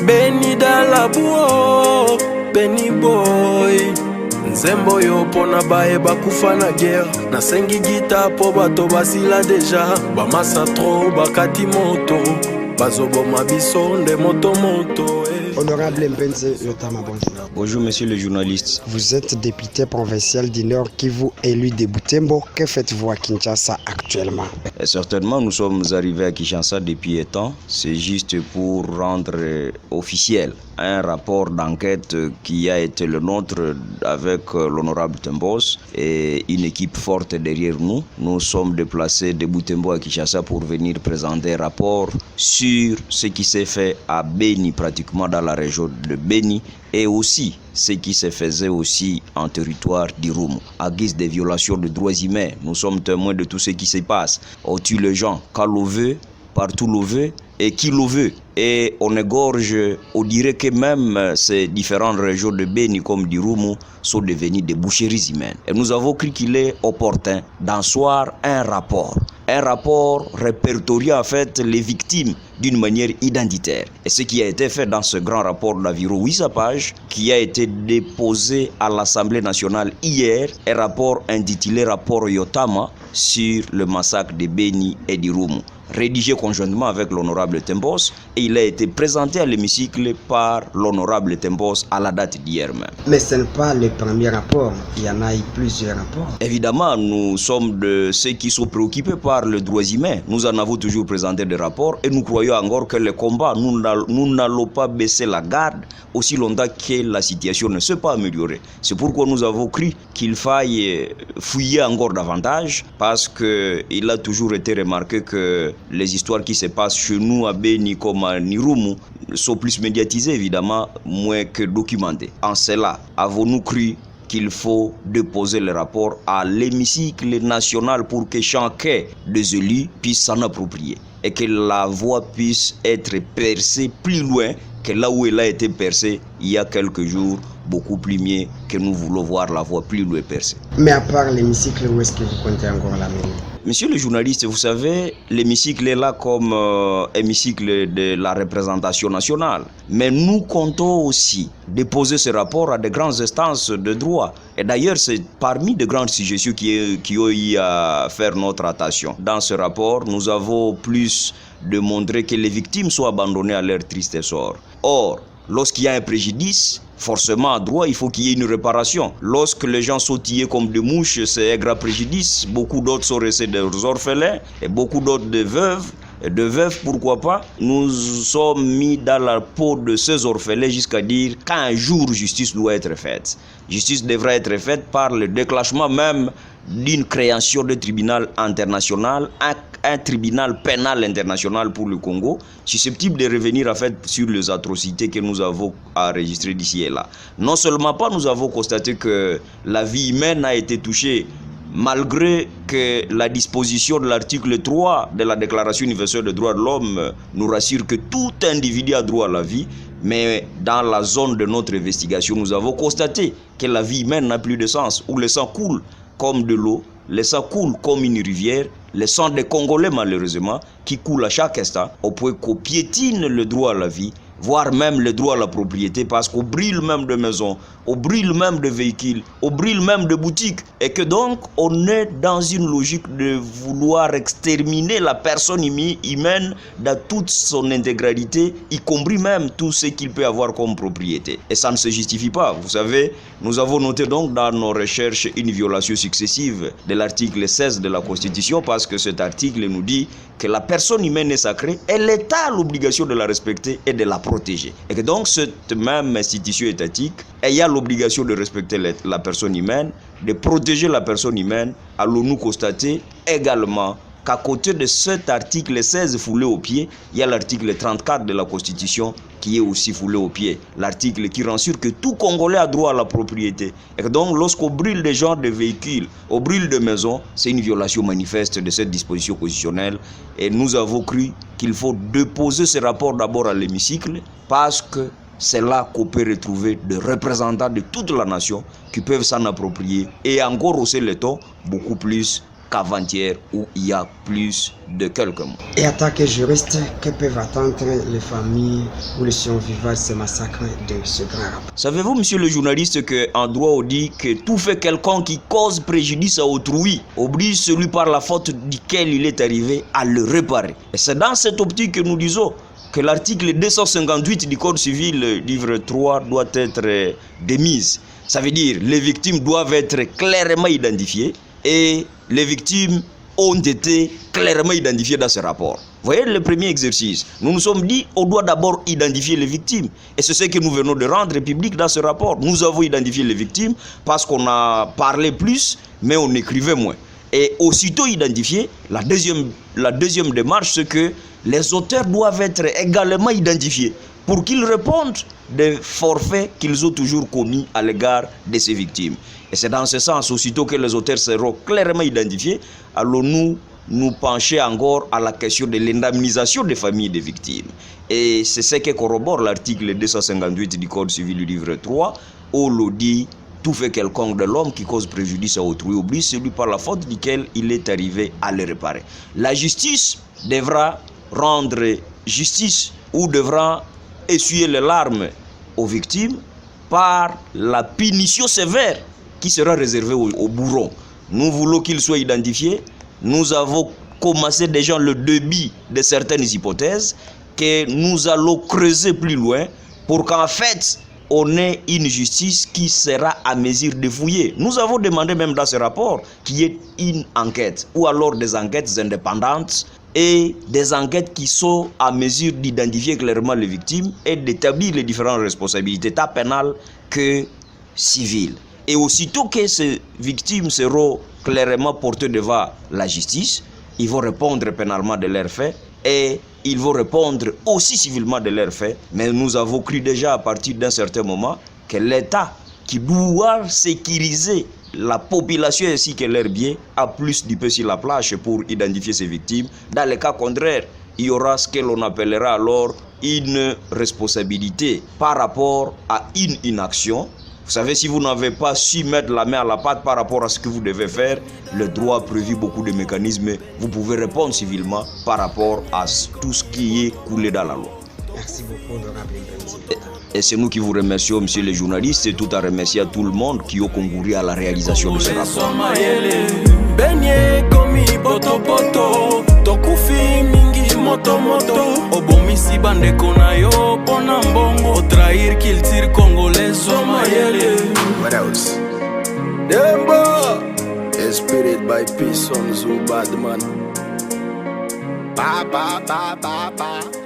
Benny Dalabuo, Benny Boy. Nzembo yo pona bae bakufa na guerre. Nasengi gita po bato basila deja. Bamasa tro bakati moto. Bazoboma biso nde moto. Honorable Mpenze Yotama, bonjour. Bonjour monsieur le journaliste. Vous êtes député provincial du Nord Kivu, élu de Butembo. Que faites-vous à Kinshasa actuellement? Certainement, nous sommes arrivés à Kinshasa depuis un temps. C'est juste pour rendre officiel un rapport d'enquête qui a été le nôtre avec l'honorable Tembos et une équipe forte derrière nous. Nous sommes déplacés de Butembo à Kinshasa pour venir présenter un rapport sur ce qui s'est fait à Beni, pratiquement dans la région de Beni, et aussi ce qui se faisait aussi en territoire d'Irumu, à guise de violations de droits humains. Nous sommes témoins de tout ce qui se passe. On tue les gens quand l'on veut, partout l'on veut, et qui l'on veut. Et on égorge, on dirait que même ces différentes régions de Beni comme d'Irumu sont devenues des boucheries humaines. Et nous avons cru qu'il est opportun d'asseoir un rapport répertoriant en fait les victimes d'une manière identitaire. Et ce qui a été fait dans ce grand rapport d'environ 800 pages, qui a été déposé à l'Assemblée nationale hier, un rapport intitulé Rapport Yotama sur le massacre de Beni et d'Irumu, rédigé conjointement avec l'honorable Tembos, et il a été présenté à l'hémicycle par l'honorable Tembos à la date d'hier même. Mais ce n'est pas le premier rapport, il y en a eu plusieurs rapports. Évidemment, nous sommes de ceux qui sont préoccupés par les droits humains. Nous en avons toujours présenté des rapports et nous croyons encore que le combat, nous n'allons pas baisser la garde aussi longtemps que la situation ne s'est pas améliorée. C'est pourquoi nous avons cru qu'il faille fouiller encore davantage, parce qu'il a toujours été remarqué que les histoires qui se passent chez nous à Beni comme à Irumu sont plus médiatisées évidemment, moins que documentées. En cela, avons-nous cru qu'il faut déposer le rapport à l'hémicycle national pour que chacun des élus puisse s'en approprier et que la voie puisse être percée plus loin que là où elle a été percée il y a quelques jours, beaucoup plus mieux que nous voulons voir la voie plus loin percée. Mais à part l'hémicycle, où est-ce que vous comptez encore la mener? Monsieur le journaliste, vous savez, l'hémicycle est là comme hémicycle de la représentation nationale. Mais nous comptons aussi déposer ce rapport à de grandes instances de droit. Et d'ailleurs, c'est parmi de grandes suggestions qui ont eu à faire notre attention. Dans ce rapport, nous avons plus de montrer que les victimes sont abandonnées à leur triste sort. Or, lorsqu'il y a un préjudice, forcément, à droit, il faut qu'il y ait une réparation. Lorsque les gens sont tués comme des mouches, c'est un grave préjudice. Beaucoup d'autres sont restés des orphelins et beaucoup d'autres des veuves. Et de veuves, pourquoi pas? Nous sommes mis dans la peau de ces orphelins jusqu'à dire qu'un jour, justice doit être faite. Justice devra être faite par le déclenchement même d'une création de tribunal international, un tribunal pénal international pour le Congo, susceptible de revenir en fait sur les atrocités que nous avons enregistrées d'ici et là. Non seulement pas, nous avons constaté que la vie humaine a été touchée, malgré que la disposition de l'article 3 de la Déclaration universelle des droits de l'homme nous rassure que tout individu a droit à la vie, mais dans la zone de notre investigation, nous avons constaté que la vie humaine n'a plus de sens, où le sang coule comme de l'eau, le sang coule comme une rivière, le sang des Congolais malheureusement, qui coule à chaque instant, au point qu'on piétine le droit à la vie, voire même le droit à la propriété, parce qu'on brûle même de maisons, on brûle même de véhicules, on brûle même de boutiques, et que donc on est dans une logique de vouloir exterminer la personne humaine dans toute son intégralité, y compris même tout ce qu'il peut avoir comme propriété. Et ça ne se justifie pas. Vous savez, nous avons noté donc dans nos recherches une violation successive de l'article 16 de la Constitution, parce que cet article nous dit que la personne humaine est sacrée et l'État a l'obligation de la respecter et de la protéger. Et que donc cette même institution étatique ayant l'obligation de respecter la personne humaine, de protéger la personne humaine, allons-nous constater également qu'à côté de cet article 16 foulé au pied, il y a l'article 34 de la Constitution qui est aussi foulé au pied. L'article qui rassure que tout Congolais a droit à la propriété. Et donc, lorsqu'on brûle des gens de véhicules, on brûle des maisons, c'est une violation manifeste de cette disposition constitutionnelle. Et nous avons cru qu'il faut déposer ce rapport d'abord à l'hémicycle, parce que c'est là qu'on peut retrouver des représentants de toute la nation qui peuvent s'en approprier et encore hausser le ton beaucoup plus qu'avant-hier où il y a plus de quelques mois. Et en tant que juriste, que peuvent attendre les familles ou les survivants de ce massacre de ce grand rapport? Savez-vous, monsieur le journaliste, qu'en droit on dit que tout fait quelqu'un qui cause préjudice à autrui oblige celui par la faute duquel il est arrivé à le réparer. Et c'est dans cette optique que nous disons que l'article 258 du Code civil, livre 3, doit être démise. Ça veut dire que les victimes doivent être clairement identifiées et les victimes ont été clairement identifiées dans ce rapport. Vous voyez le premier exercice. Nous nous sommes dit on doit d'abord identifier les victimes. Et c'est ce que nous venons de rendre public dans ce rapport. Nous avons identifié les victimes parce qu'on a parlé plus, mais on écrivait moins. Et aussitôt identifié, la deuxième démarche, c'est que les auteurs doivent être également identifiés pour qu'ils répondent des forfaits qu'ils ont toujours commis à l'égard de ces victimes. Et c'est dans ce sens, aussitôt que les auteurs seront clairement identifiés, allons-nous nous pencher encore à la question de l'indemnisation des familles des victimes. Et c'est ce que corrobore l'article 258 du Code civil du livre 3, où l'on dit tout fait quelconque de l'homme qui cause préjudice à autrui oblige celui par la faute duquel il est arrivé à le réparer. La justice devra rendre justice ou devra essuyer les larmes aux victimes par la punition sévère qui sera réservée aux bourrons. Nous voulons qu'ils soient identifiés. Nous avons commencé déjà le débit de certaines hypothèses que nous allons creuser plus loin pour qu'en fait on ait une justice qui sera à mesure de fouiller. Nous avons demandé même dans ce rapport qu'il y ait une enquête ou alors des enquêtes indépendantes et des enquêtes qui sont à mesure d'identifier clairement les victimes et d'établir les différentes responsabilités tant pénales que civiles. Et aussitôt que ces victimes seront clairement portées devant la justice, ils vont répondre pénalement de leurs faits et ils vont répondre aussi civilement de leurs faits. Mais nous avons cru déjà à partir d'un certain moment que l'État qui doit sécuriser la population ainsi que leurs biens a plus du peu sur la plage pour identifier ces victimes. Dans le cas contraire, il y aura ce que l'on appellera alors une responsabilité par rapport à une inaction. Vous savez, si vous n'avez pas su mettre la main à la pâte par rapport à ce que vous devez faire, le droit a prévu beaucoup de mécanismes. Vous pouvez répondre civilement par rapport à tout ce qui est coulé dans la loi. Merci beaucoup, honorable. Et c'est nous qui vous remercions, monsieur les journalistes, et tout à remercier à tout le monde qui a concouru à la réalisation de ce rapport. Moto obomisi bandeko na yo pona mbongo trahir culture congolaise mayele. What else? Demba Spirit by Peace on Zoo Badman. Ba ba ba ba ba.